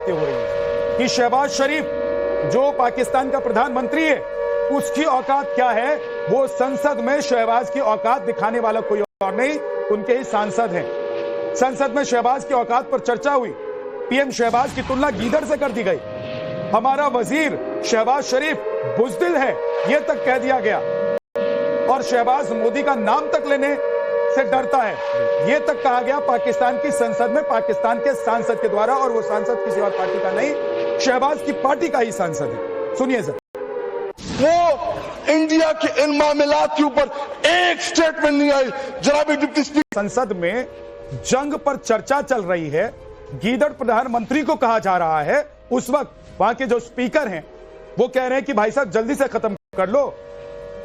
बातें हो रही हैं कि शहबाज शरीफ जो पाकिस्तान का प्रधानमंत्री है उसकी औकात क्या है। वो संसद में शहबाज की औकात दिखाने वाला कोई और नहीं, उनके ही सांसद हैं। संसद में शहबाज की औकात पर चर्चा हुई। पीएम शहबाज की तुलना गीदड़ से कर दी गई। हमारा वजीर शहबाज शरीफ बुज़दिल है यह तक कह दिया गया, और शहबाज मोदी का नाम तक लेने से डरता है यह तक कहा गया पाकिस्तान की संसद में, पाकिस्तान के सांसद के द्वारा। और वो सांसद किसी और पार्टी का नहीं, शहबाज की पार्टी का ही सांसद है। सुनिए सर। वो इंडिया के इन मामलात के ऊपर एक स्टेटमेंट नहीं आई। जनाब डिप्टी स्पीकर, संसद में जंग पर चर्चा चल रही है, गीदड़ प्रधानमंत्री को कहा जा रहा है। उस वक्त वहां के जो स्पीकर हैं वो कह रहे हैं कि भाई साहब जल्दी से खत्म कर लो,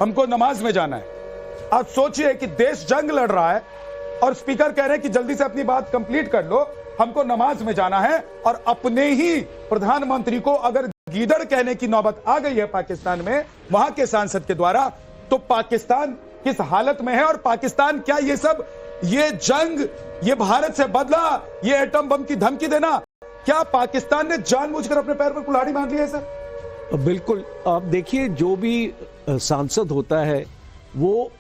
हमको नमाज में जाना है। आप सोचिए कि देश जंग लड़ रहा है और स्पीकर कह रहे हैं कि जल्दी से अपनी बात कंप्लीट कर लो, हमको नमाज में जाना है। और अपने ही प्रधानमंत्री को अगर गीदड़ कहने की नौबत आ गई है पाकिस्तान में वहां के सांसद के द्वारा, तो पाकिस्तान किस हालत में है। और पाकिस्तान क्या ये सब, ये जंग, ये भारत से बदला, ये एटम बम की धमकी देना, क्या पाकिस्तान ने जानबूझकर अपने पैर पर कुल्हाड़ी बांध ली है सर? बिल्कुल। आप देखिए, जो भी सांसद होता है वो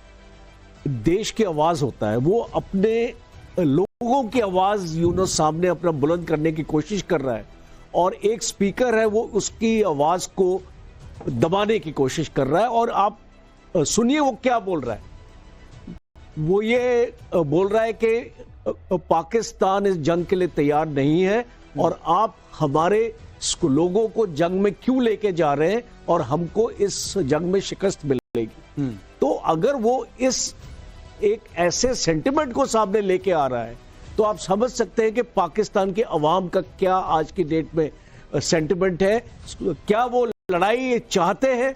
देश की आवाज होता है, वो अपने लोगों की आवाज सामने अपना बुलंद करने की कोशिश कर रहा है, और एक स्पीकर है वो उसकी आवाज को दबाने की कोशिश कर रहा है। और आप सुनिए वो क्या बोल रहा है। वो ये बोल रहा है कि पाकिस्तान इस जंग के लिए तैयार नहीं है, और आप हमारे लोगों को जंग में क्यों लेके जा रहे हैं, और हमको इस जंग में शिकस्त मिलेगी। तो अगर वो इस एक ऐसे सेंटिमेंट को सामने लेके आ रहा है, तो आप समझ सकते हैं कि पाकिस्तान के अवाम का क्या आज की डेट में सेंटिमेंट है। क्या वो लड़ाई चाहते हैं?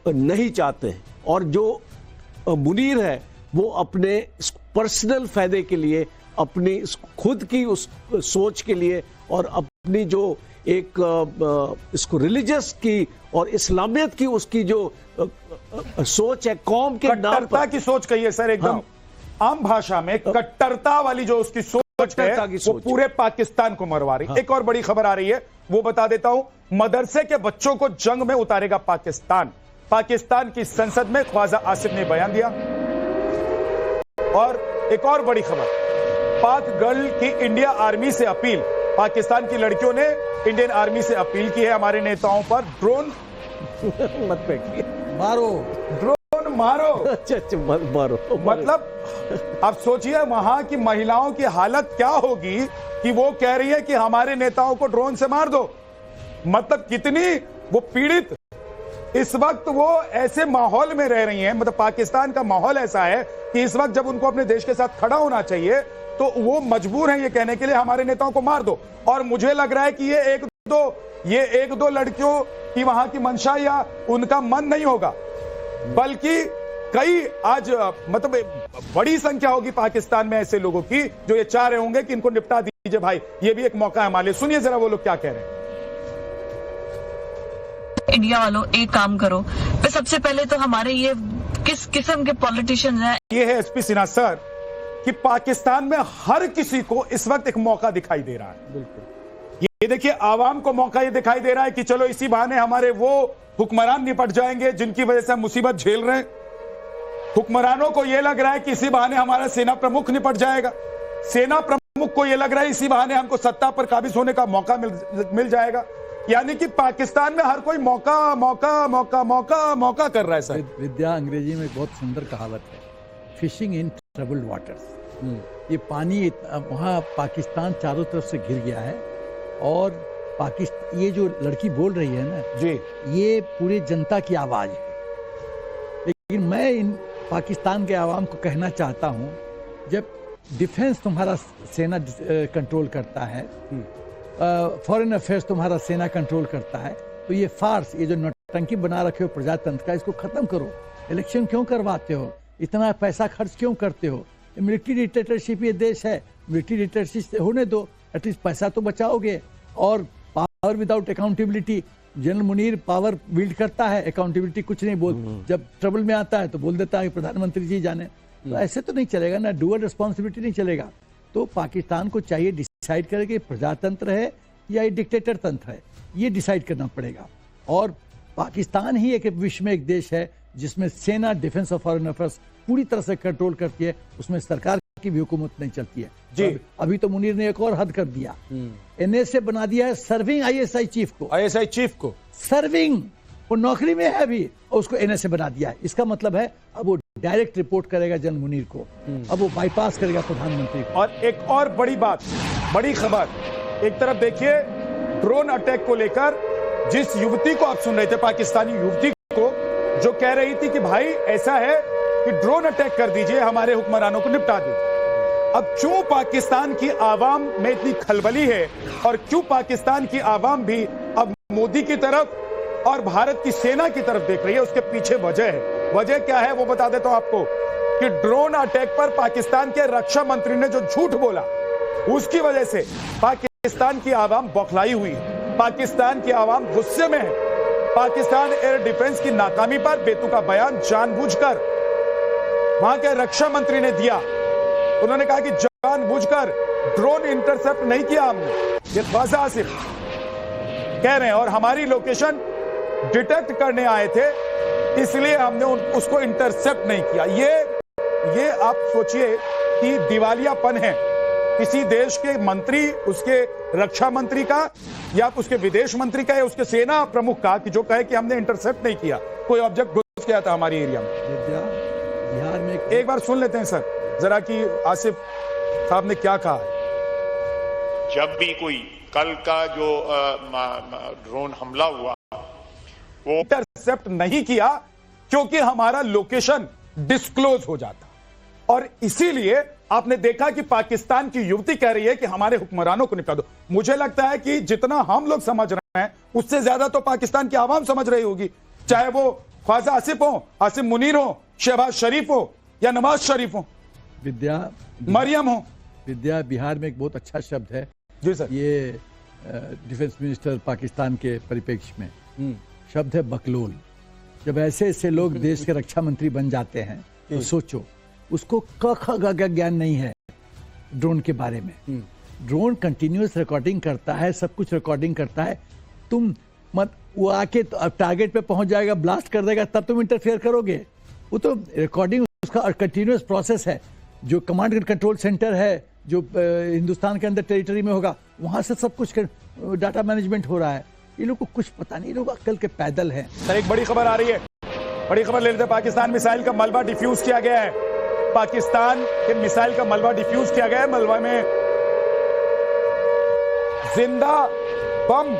नहीं चाहते हैं। और जो मुनीर है वो अपने पर्सनल फायदे के लिए, अपनी खुद की उस सोच के लिए, और अपनी जो एक इसको रिलीजियस की और इस्लामियत की उसकी जो सोच है, कौम के नाम पर कट्टरता की सोच कही है सर, एकदम हाँ। आम भाषा में कट्टरता वाली जो उसकी सोच है वो पूरे पाकिस्तान को मरवा रही। हाँ। एक और बड़ी खबर आ रही है, वो बता देता हूं। मदरसे के बच्चों को जंग में उतारेगा पाकिस्तान। पाकिस्तान की संसद में ख्वाजा आसिफ ने बयान दिया। और एक और बड़ी खबर, पाक गर्ल की इंडिया आर्मी से अपील। पाकिस्तान की लड़कियों ने इंडियन आर्मी से अपील की है हमारे नेताओं पर ड्रोन मत फेंकिए, मारो, ड्रोन मारो। अच्छा मारो। मतलब आप सोचिए वहां की महिलाओं की हालत क्या होगी कि वो कह रही है कि हमारे नेताओं को ड्रोन से मार दो। मतलब कितनी वो पीड़ित, इस वक्त वो ऐसे माहौल में रह रही हैं। मतलब पाकिस्तान का माहौल ऐसा है कि इस वक्त जब उनको अपने देश के साथ खड़ा होना चाहिए तो वो मजबूर हैं ये कहने के लिए हमारे नेताओं को मार दो। और मुझे लग रहा है कि ये एक दो लड़कियों की वहां की मंशा या उनका मन नहीं होगा, बल्कि कई आज मतलब बड़ी संख्या होगी पाकिस्तान में ऐसे लोगों की जो ये चाह रहे होंगे कि इनको निपटा दीजिए भाई, ये भी एक मौका है हमारे लिए। सुनिए जरा वो लोग क्या कह रहे हैं। इंडिया वालों एक काम करो, तो सबसे पहले तो हमारे ये किस किस्म के पॉलिटिशियंस हैं। ये है एसपी सिन्हा सर कि पाकिस्तान में हर किसी को इस वक्त एक मौका दिखाई दे रहा है। बिल्कुल ये देखिए, आवाम को मौका ये दिखाई दे रहा है कि चलो इसी बहाने हमारे वो हुक्मरान निपट जाएंगे जिनकी वजह से हम मुसीबत झेल रहे हैं। हुक्मरानों को यह लग रहा है कि इसी बहाने हमारा सेना प्रमुख निपट जाएगा। सेना प्रमुख को यह लग रहा है इसी बहाने हमको सत्ता पर काबिज होने का मौका मिल जाएगा। यानी कि पाकिस्तान में हर कोई मौका मौका मौका मौका मौका कर रहा है सर। विद्या अंग्रेजी में बहुत सुंदर कहावत है, फिशिंग इन ट्रबल्ड वाटर्स। ये पानी वहाँ पाकिस्तान चारों तरफ से घिर गया है, और पाकिस्तान, ये जो लड़की बोल रही है ना जी, ये पूरे जनता की आवाज है। लेकिन मैं इन पाकिस्तान के आवाम को कहना चाहता हूँ, जब डिफेंस तुम्हारा सेना कंट्रोल करता है, फॉरेन अफेयर्स तुम्हारा सेना कंट्रोल करता है, तो ये फार्स, ये जो नौटंकी बना रखे हो प्रजातंत्र का, इसको खत्म करो। इलेक्शन क्यों करवाते हो? इतना पैसा खर्च क्यों करते हो? मिलिट्री डिक्टेटरशिप ये देश है, मिलिट्री डिक्टेटरशिप होने दो, एटलीस्ट पैसा तो बचाओगे। और power without accountability, general Munir power build करता है, अकाउंटेबिलिटी कुछ नहीं बोल, जब ट्रबल में आता है तो बोल देता है प्रधानमंत्री जी जाने। तो ऐसे तो नहीं चलेगा ना, डुअल रिस्पॉन्सिबिलिटी नहीं चलेगा। तो पाकिस्तान को चाहिए डिसाइड करे कि प्रजातंत्र है या ये डिक्टेटर तंत्र है, ये डिसाइड करना पड़ेगा। और पाकिस्तान ही एक विश्व में एक देश है जिसमें सेना, डिफेंस और फॉरेन अफेयर्स पूरी तरह से कंट्रोल करती है, उसमें सरकार की भी हुकूमत नहीं चलती है जी। अभी तो मुनीर ने एक और हद कर दिया, NSA बना दिया है सर्विंग ISI चीफ को, ISI चीफ को सर्विंग, वो नौकरी में है अभी और उसको NSA बना दिया है। इसका मतलब है अब वो डायरेक्ट रिपोर्ट करेगा जनरल मुनीर को, अब वो बाईपास करेगा प्रधानमंत्री को। और एक और बड़ी बात, बड़ी खबर, एक तरफ देखिए ड्रोन अटैक को लेकर जिस युवती को आप सुन रहे थे, पाकिस्तानी युवती को, जो कह रही थी कि भाई ऐसा है कि ड्रोन अटैक कर दीजिए, हमारे हुक्मरानों को निपटा दीजिए। अब क्यों पाकिस्तान की आवाम में इतनी खलबली है और क्यों पाकिस्तान की आवाम भी अब मोदी की तरफ और भारत की सेना की तरफ देख रही है, उसके पीछे वजह है। वजह क्या है वो बता देता हूं आपको कि ड्रोन अटैक पर पाकिस्तान के रक्षा मंत्री ने जो झूठ बोला, उसकी वजह से पाकिस्तान की आवाम बौखलाई हुई है, पाकिस्तान की आवाम गुस्से में है। पाकिस्तान एयर डिफेंस की नाकामी पर बेतुका बयान जानबूझकर वहां के रक्षा मंत्री ने दिया। उन्होंने कहा कि जानबूझकर ड्रोन इंटरसेप्ट नहीं किया हमने, ये ख्वाजा आसिफ कह रहे हैं, और हमारी लोकेशन डिटेक्ट करने आए थे इसलिए हमने उसको इंटरसेप्ट नहीं किया। ये आप सोचिए कि दिवालियापन है किसी देश के मंत्री, उसके रक्षा मंत्री का या उसके विदेश मंत्री का या उसके सेना प्रमुख का, कि जो कहे कि हमने इंटरसेप्ट नहीं किया, कोई ऑब्जेक्ट घुस गया था हमारी एरिया में। बिहार में एक बार सुन लेते हैं सर जरा कि आसिफ साहब ने क्या कहा है। जब भी कोई कल का जो ड्रोन हमला हुआ वो इंटरसेप्ट नहीं किया क्योंकि हमारा लोकेशन डिस्क्लोज हो जाता, और इसीलिए आपने देखा कि पाकिस्तान की युवती कह रही है कि हमारे हुक्मरानों को निपटा दो। मुझे लगता है कि जितना हम लोग समझ रहे हैं उससे ज्यादा तो पाकिस्तान की आवाम समझ रही होगी, चाहे वो ख्वाजा आसिफ हो, आसिफ मुनीर हो, शहबाज शरीफ हो या नवाज शरीफ हो, विद्या मरियम हो। विद्या बिहार में एक बहुत अच्छा शब्द है जी सर। ये डिफेंस मिनिस्टर पाकिस्तान के परिप्रेक्ष्य में शब्द है बकलोल। जब ऐसे ऐसे लोग देश के रक्षा मंत्री बन जाते हैं तो सोचो, उसको क ख ग घ ज्ञान नहीं है ड्रोन के बारे में। ड्रोन कंटिन्यूअस रिकॉर्डिंग करता है, सब कुछ रिकॉर्डिंग करता है। तुम मत वो आके तो टारगेट पे पहुंच जाएगा, ब्लास्ट कर देगा, तब तुम इंटरफेयर करोगे। वो तो रिकॉर्डिंग उसका कंटिन्यूअस प्रोसेस है। जो कमांड एंड कंट्रोल सेंटर है जो हिंदुस्तान के अंदर टेरिटरी में होगा, वहां से सब कुछ डाटा मैनेजमेंट हो रहा है। ये लोग को कुछ पता नहीं, लोग अक्ल के पैदल हैं। सर एक बड़ी खबर आ रही है, बड़ी खबर ले लेते हैं। पाकिस्तान मिसाइल का मलबा डिफ्यूज किया गया है। पाकिस्तान के मिसाइल का मलबा डिफ्यूज किया गया है। मलबा में जिंदा बम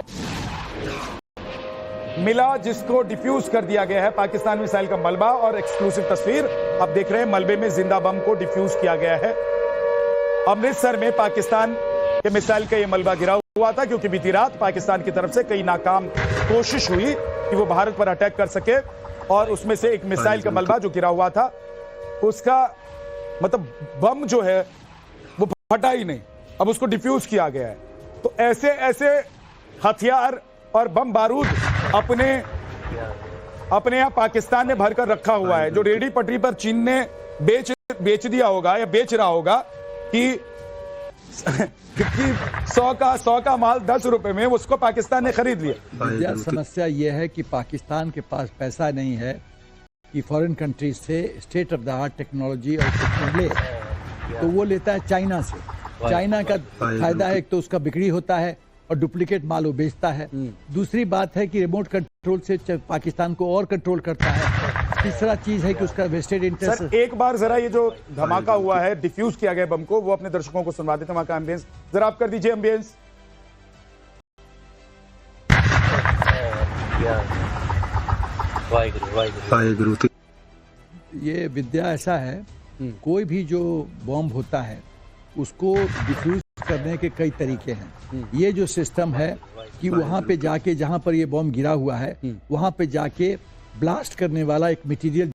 मिला जिसको डिफ्यूज कर दिया गया है। पाकिस्तान मिसाइल का मलबा और एक्सक्लूसिव तस्वीर आप देख रहे हैं। मलबे में जिंदा बम को डिफ्यूज किया गया है। अमृतसर में पाकिस्तान के मिसाइल का यह मलबा गिरा हुआ था क्योंकि बीती रात पाकिस्तान की तरफ से कई नाकाम कोशिश हुई कि वो भारत पर अटैक कर सके, और उसमें से एक मिसाइल का मलबा जो गिरा हुआ था उसका मतलब बम जो है वो फटा ही नहीं, अब उसको डिफ्यूज किया गया है। तो ऐसे ऐसे हथियार और बम बारूद अपने यहाँ पाकिस्तान ने भरकर रखा हुआ है, जो रेडी पटरी पर चीन ने बेच दिया होगा या बेच रहा होगा कि 100 का माल 10 रुपए में, उसको पाकिस्तान ने खरीद लिया। समस्या यह है कि पाकिस्तान के पास पैसा नहीं है कि फॉरेन कंट्रीज से state of the art technology और ले, तो वो लेता है चाइना से। चाइना का फायदा है, एक तो उसका बिक्री होता है और डुप्लीकेट माल वो बेचता है। दूसरी बात है कि रिमोट कंट्रोल से पाकिस्तान को और कंट्रोल करता है। तीसरा चीज है कि उसका वेस्टेड इंटरेस्ट। सर एक बार जरा ये जो धमाका हुआ है, डिफ्यूज किया गया बम को, वो अपने दर्शकों को सुनवा देते हैं। वहां का एम्बियंस जरा आप कर दीजिए। एम्बियंस वाहिगुरु। ये विद्या ऐसा है, कोई भी जो बॉम्ब होता है उसको डिफ्यूज करने के कई तरीके हैं। ये जो सिस्टम है कि वहां पे जाके, जहां पर ये बॉम्ब गिरा हुआ है वहां पे जाके ब्लास्ट करने वाला एक मटेरियल